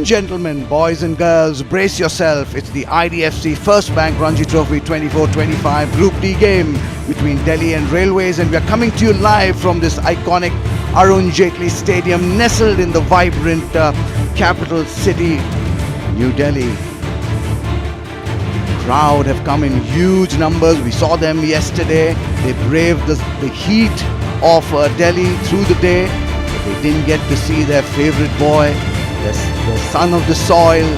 Gentlemen, boys and girls, brace yourself. It's the IDFC First Bank Ranji Trophy 24-25 Group D game between Delhi and Railways, and we are coming to you live from this iconic Arun Jaitley Stadium, nestled in the vibrant capital city, New Delhi. Crowd have come in huge numbers. We saw them yesterday. They braved the heat of Delhi through the day, but they didn't get to see their favorite boy, the son of the soil.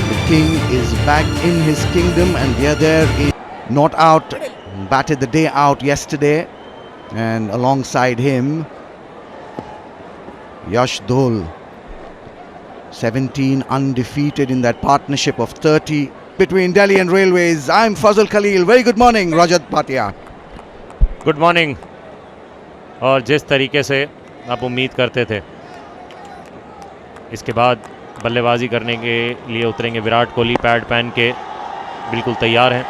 The king is back in his kingdom, and they're there in not out, batted the day out yesterday, and alongside him Yash Dhol, 17 undefeated in that partnership of 30 between Delhi and Railways. I'm Fazal Khalil. Very good morning, Rajat Bhatia. Good morning. और जिस तरीके से आप उम्मीद करते थे इसके बाद बल्लेबाजी करने के लिए उतरेंगे विराट कोहली, पैड पहन के बिल्कुल तैयार हैं।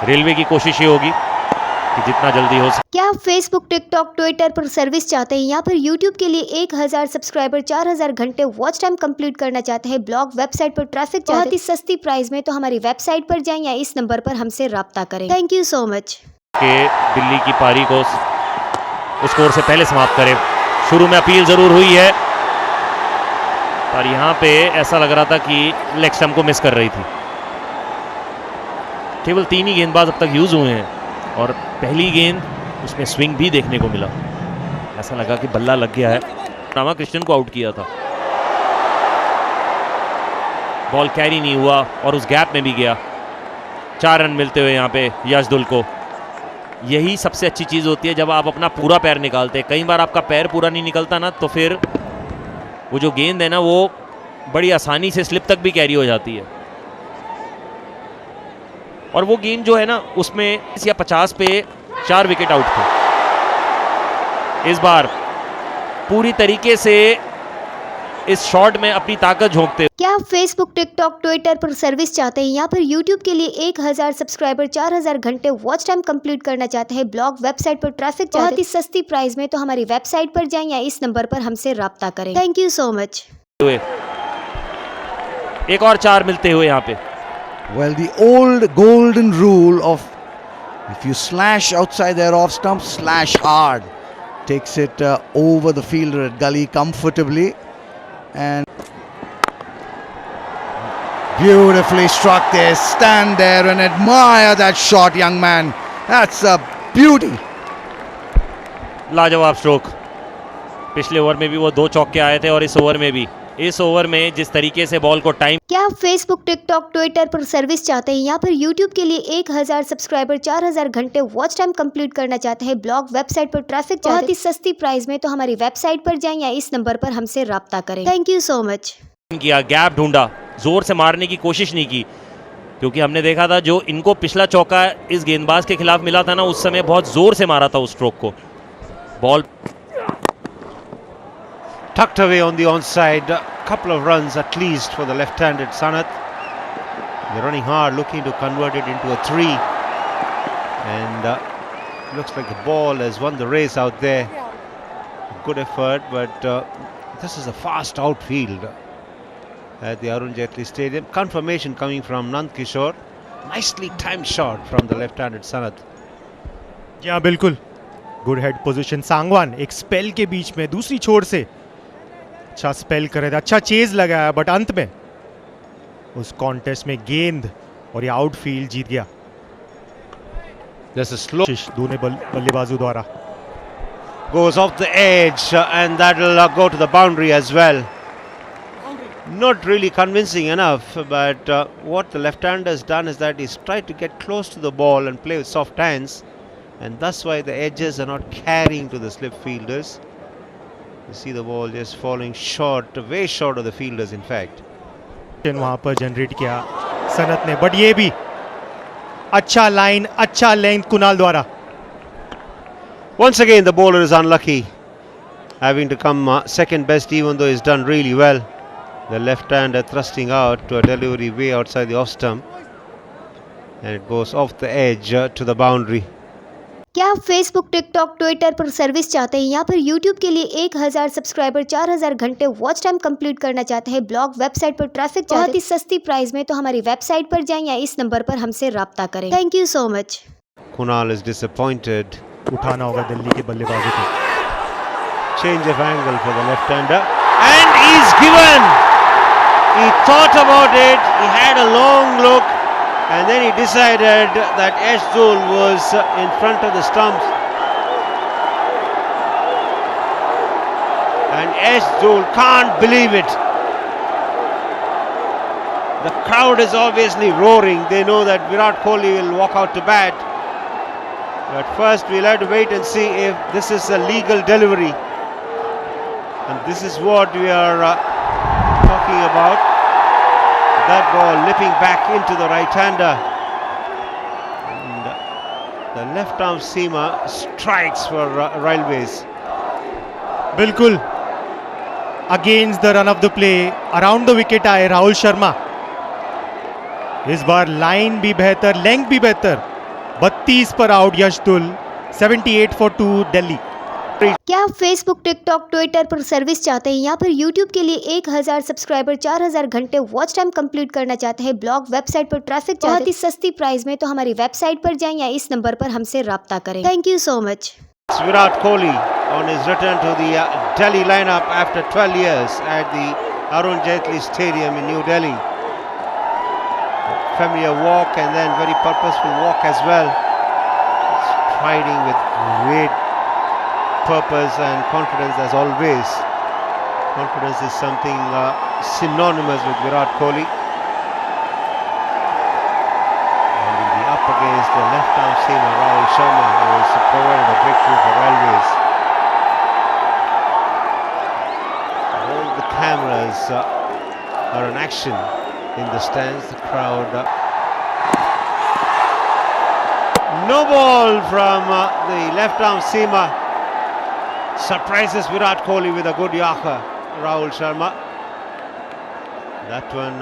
रेलवे की कोशिश ये होगी कि जितना जल्दी हो सके। क्या आप फेसबुक, टिकटॉक, ट्विटर पर सर्विस चाहते हैं या फिर यूट्यूब के लिए 1000 सब्सक्राइबर, 4000 घंटे वॉच टाइम कंप्लीट करना चाहते हैं, ब्लॉग, वेबसाइट पर ट्रैफिक बहुत ही सस्ती प्राइस में, तो हमारी वेबसाइट पर जाएं या इस नंबर पर हमसे राब्ता करें। Thank you so much. कि दिल्ली की पारी को स्कोर से पहले समाप्त करे। शुरू में अपील जरूर हुई है, पर यहाँ पे ऐसा लग रहा था कि लेग स्टंप को मिस कर रही थी। केवल 3 ही गेंदबाज अब तक यूज हुए हैं और पहली गेंद उसमें स्विंग भी देखने को मिला। ऐसा लगा कि बल्ला लग गया है। रामाकृष्णन को आउट किया था, बॉल कैरी नहीं हुआ और उस गैप में भी गया। 4 रन मिलते हुए यहाँ पे यशदुल को। यही सबसे अच्छी चीज़ होती है जब आप अपना पूरा पैर निकालते हैं। कई बार आपका पैर पूरा नहीं निकलता ना, तो फिर वो जो गेंद है ना वो बड़ी आसानी से स्लिप तक भी कैरी हो जाती है। और वो गेंद जो है ना उसमें या 50 पे 4 विकेट आउट थे। इस बार पूरी तरीके से इस शॉट में अपनी ताकत झोंकते। क्या आप फेसबुक, टिकटॉक, ट्विटर पर सर्विस चाहते हैं या फिर यूट्यूब के लिए 1000 सब्सक्राइबर, 4000 घंटे वॉच टाइम कंप्लीट करना चाहते हैं, ब्लॉग, वेबसाइट पर ट्रैफिक बहुत ही सस्ती प्राइस में, तो हमारी वेबसाइट पर जाएं या इस नंबर पर हमसे राब्ता करें। Thank you so much. एक और 4 मिलते हुए यहाँ पे। Well, the old golden rule of if you slash outside their off stump, slash hard, takes it over the fielder at gully comfortably, and beautifully struck there. Stand there and admire that shot, young man. That's a beauty. लाजवाब stroke. पिछले over में भी वो 2 चौके आए थे और इस ओवर में भी। इस ओवर में जिस तरीके से बॉल को टाइम। क्या आप फेसबुक, टिकटॉक, ट्विटर पर सर्विस चाहते हैं या फिर यूट्यूब के लिए 1000 सब्सक्राइबर, 4000 घंटे वॉच टाइम कंप्लीट करना चाहते हैं, ब्लॉग, वेबसाइट पर ट्रैफिक बहुत ही सस्ती प्राइस में, तो हमारी वेबसाइट पर जाएं या इस नंबर पर हमसे राब्ता करें। Thank you so much. किया, गैप ढूंढा, जोर से मारने की कोशिश नहीं की, क्योंकि हमने देखा था जो इनको पिछला चौका इस गेंदबाज के खिलाफ मिला था ना, उस समय बहुत जोर से मारा था उस स्ट्रोक को। Ball tucked away on the onside. A couple of runs at least for the left-handed Sanath. They're running hard, looking to convert it into a 3. And looks like the ball has won the race out there. Good effort, but this is a fast outfield at the Arun Jaitley Stadium. Confirmation coming from Nand Kishore. Nicely timed shot from the left-handed Sanath. Yeah, बिल्कुल good head position. Sangwan एक spell के बीच में दूसरी छोर से अच्छा spell करे थे, अच्छा चेज लगाया, बट अंत में उस कॉन्टेस्ट में गेंद और ये आउटफील्ड जीत गया। There's a slow दोनों बल्लेबाजों द्वारा। goes off the edge and that'll go to the boundary as well. Not really convincing enough, but what the left-hander has done is that he's tried to get close to the ball and play with soft hands, and that's why the edges are not carrying to the slip fielders. You see the ball just falling short, way short of the fielders in fact. वहां पर generate किया सनत ने, but ये भी अच्छा line, अच्छा length Kunal द्वारा। Once again the bowler is unlucky, having to come second best even though he's done really well. The left-hander thrusting out to a delivery way outside the off stump, and it goes off the edge to the boundary. क्या आप Facebook, TikTok, Twitter पर service चाहते हैं या फिर YouTube के लिए 1000 subscriber 4000 घंटे वॉच टाइम कंप्लीट करना चाहते हैं, ब्लॉग वेबसाइट पर ट्रैफिक बहुत ही सस्ती प्राइस में, तो हमारी वेबसाइट पर जाएं या इस नंबर पर हमसे राब्ता करें। Thank you so much. Kunal is disappointed. उठाना होगा दिल्ली के बल्लेबाजों को। Change of angle for the left-hander. And he's given! He thought about it, he had a long look, and then he decided that Ashdul was in front of the stumps. And Ashdul can't believe it. The crowd is obviously roaring. They know that Virat Kohli will walk out to bat. But first we'll have to wait and see if this is a legal delivery. And this is what we are talking about. That ball lipping back into the right-hander. And the left-arm seamer strikes for Railways. बिल्कुल against the run of the play around the wicket आए राहुल शर्मा। इस बार line भी बेहतर, length भी बेहतर। 32 पर out यशदुल। 78 for 2 Delhi. क्या आप फेसबुक, टिकटॉक, ट्विटर पर सर्विस चाहते हैं या फिर यूट्यूब के लिए 1000 सब्सक्राइबर 4000 घंटे वॉच टाइम कंप्लीट करना चाहते हैं, ब्लॉग वेबसाइट पर ट्रैफिक बहुत ही सस्ती प्राइस में, तो हमारी वेबसाइट पर जाएं या इस नंबर पर हमसे राब्ता करें। Thank you so much. It's Virat Kohli on his return to the Delhi lineup after 12 years at the Arun Jaitley Stadium in New Delhi. Familiar walk and then very purposeful walk as well. Striding with great purpose and confidence as always. Confidence is something synonymous with Virat Kohli. And he'll be up against the left-arm seamer Rahul Sharma, who has provided a breakthrough for Railways. All the cameras are in action in the stands. The crowd. No ball from the left-arm seamer. Surprises Virat Kohli with a good Yorker, Rahul Sharma. That one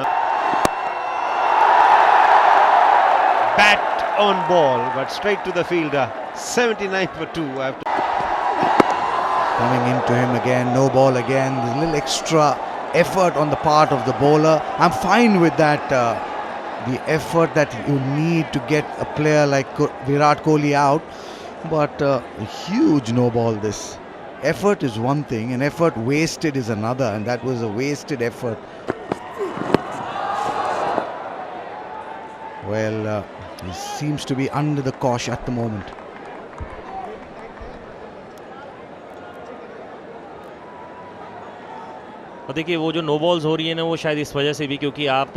bat on ball, but straight to the fielder. 79 for 2. Coming into him again, no ball again. There's a little extra effort on the part of the bowler. I'm fine with that. The effort that you need to get a player like Virat Kohli out, but a huge no ball this. Effort is one thing and effort wasted is another, and that was a wasted effort. Well, he seems to be under the cosh at the moment. और देखिए वो जो no balls हो रही है ना, वो शायद इस वजह से भी क्योंकि आप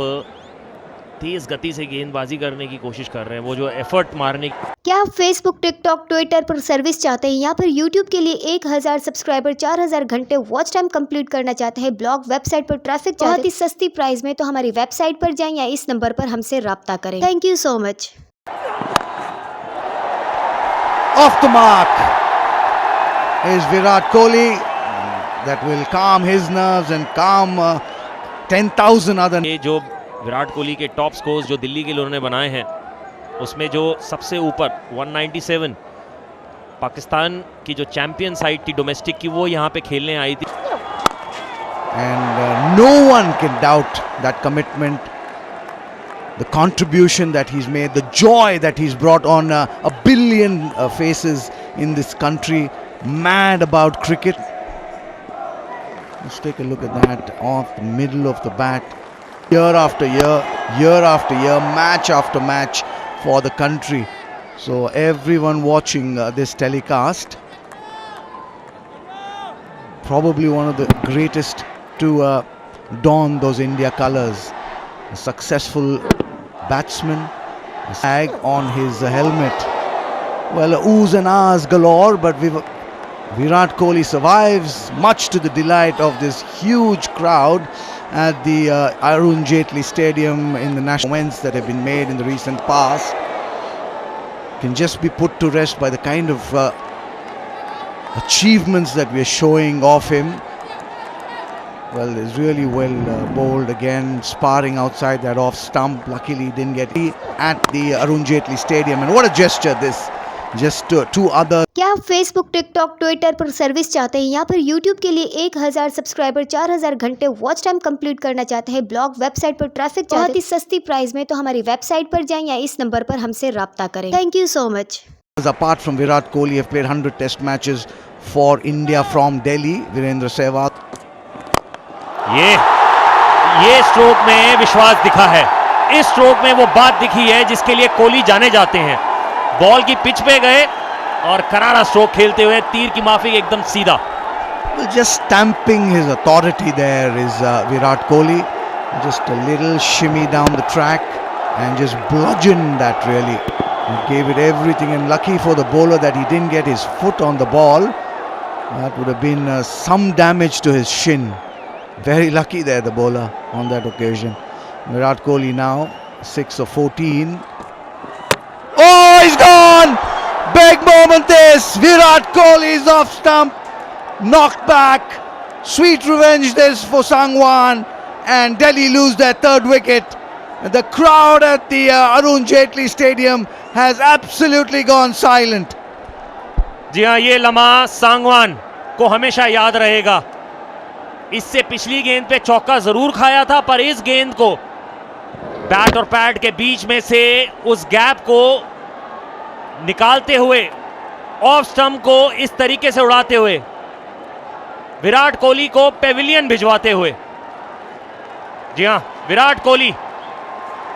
तेज गति से गेंदबाजी करने की कोशिश कर रहे हैं, वो जो एफर्ट मारने। क्या आप फेसबुक, टिकटॉक, ट्विटर पर सर्विस चाहते हैं या फिर यूट्यूब के लिए 1000 सब्सक्राइबर 4000 घंटे वॉच टाइम कंप्लीट करना चाहते हैं, ब्लॉग वेबसाइट पर ट्रैफिक बहुत ही सस्ती प्राइस में, तो हमारी वेबसाइट पर जाएं या इस नंबर पर हमसे राब्ता करें। Thank you so much. Off the mark is Virat Kohli. That will calm his nerves and calm 10,000 other. ये जो विराट कोहली के टॉप स्कोर्स जो दिल्ली के लोगों ने बनाए हैं, उसमें जो सबसे ऊपर 197 पाकिस्तान की जो चैंपियन साइड थी डोमेस्टिक की, वो यहाँ पे खेलने आई थी। And no one can doubt that commitment, the contribution that he's made, the joy that he's brought on a billion faces in this country mad about cricket. Let's take a look at that off the middle of the bat. Year after year, match after match for the country. So everyone watching this telecast, probably one of the greatest to don those India colours. A successful batsman, a tag on his helmet. Well, oohs and ahs galore, but Virat Kohli survives, much to the delight of this huge crowd at the Arun Jaitley Stadium in the national events that have been made in the recent past. Can just be put to rest by the kind of achievements that we are showing of him. Well, it's really well bowled again, sparring outside that off stump. Luckily, he didn't get at the Arun Jaitley Stadium. And what a gesture this just two other. क्या आप Facebook, TikTok, Twitter पर service चाहते हैं या फिर YouTube के लिए 1000 subscriber 4000 घंटे वॉच टाइम कंप्लीट करना चाहते हैं, ब्लॉग वेबसाइट पर ट्रैफिक बहुत ही सस्ती प्राइस में, तो हमारी वेबसाइट पर जाएं या इस नंबर पर हमसे राब्ता करें। Thank you so much. Apart from Virat Kohli, have played 100 test matches for India from Delhi. Virendra Sehwag. ये स्ट्रोक में विश्वास दिखा है। इस स्ट्रोक में वो बात दिखी है जिसके लिए कोहली जाने जाते हैं। बॉल की पिच पे गए और करारा स्ट्रोक खेलते हुए, तीर की माफी एकदम सीधा। Well, just stamping his authority there is Virat Kohli. Just a little shimmy down the track and just bludgeoned that really. He gave it everything, and lucky for the bowler that he didn't get his foot on the ball. That would have been some damage to his shin. Very lucky there, the bowler, on that occasion. Virat Kohli now 6 of 14. Oh, he's gone! Big moment this. Virat Kohli is off stump, knocked back. Sweet revenge this for Sangwan, and Delhi lose their third wicket. The crowd at the Arun Jaitley Stadium has absolutely gone silent. जी हाँ, ये लम्हा सांगवान को हमेशा याद रहेगा। इससे पिछली गेंद पे चौका जरूर खाया था, पर इस गेंद को बैट और पैड के बीच में से उस गैप को निकालते हुए, ऑफ स्टंप को इस तरीके से उड़ाते हुए, विराट कोहली को पेविलियन भिजवाते हुए। जी हाँ, विराट कोहली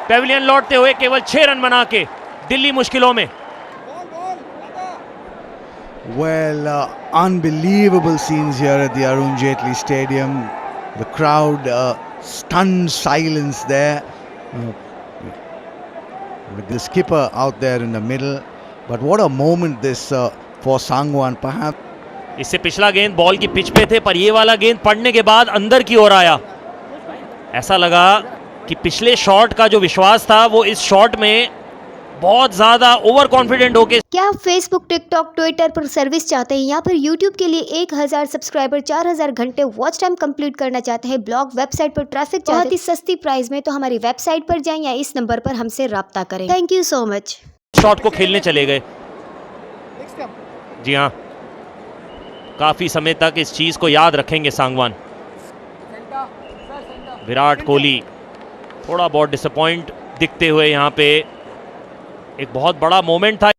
पेविलियन लौटते हुए केवल 6 रन बना के दिल्ली मुश्किलों में। Well, unbelievable scenes here at the Arun Jaitley Stadium. The crowd, stunned silence there. With the skipper out there in the middle. But what a moment this for Sangwan, perhaps. इससे पिछला गेंद ball की pitch पे थे, पर ये वाला गेंद पड़ने के बाद अंदर की ओर आया। ऐसा लगा कि पिछले शॉट का जो विश्वास था वो इस शॉट में बहुत ज्यादा ओवर कॉन्फिडेंट होके। क्या आप फेसबुक, टिकटॉक, ट्विटर पर सर्विस चाहते हैं या फिर यूट्यूब के लिए 1000 सब्सक्राइबर 4000 घंटे वॉच टाइम कंप्लीट करना चाहते हैं, ब्लॉग वेबसाइट पर ट्रैफिक बहुत ही सस्ती प्राइस में, तो हमारी वेबसाइट पर जाएं या इस नंबर पर हमसे राब्ता करें। Thank you so much. Shot को खेलने चले गए। जी हाँ, काफी समय तक इस चीज को याद रखेंगे सांगवान। विराट कोहली थोड़ा बहुत डिसअपॉइंट दिखते हुए यहाँ पे। एक बहुत बड़ा मोमेंट था।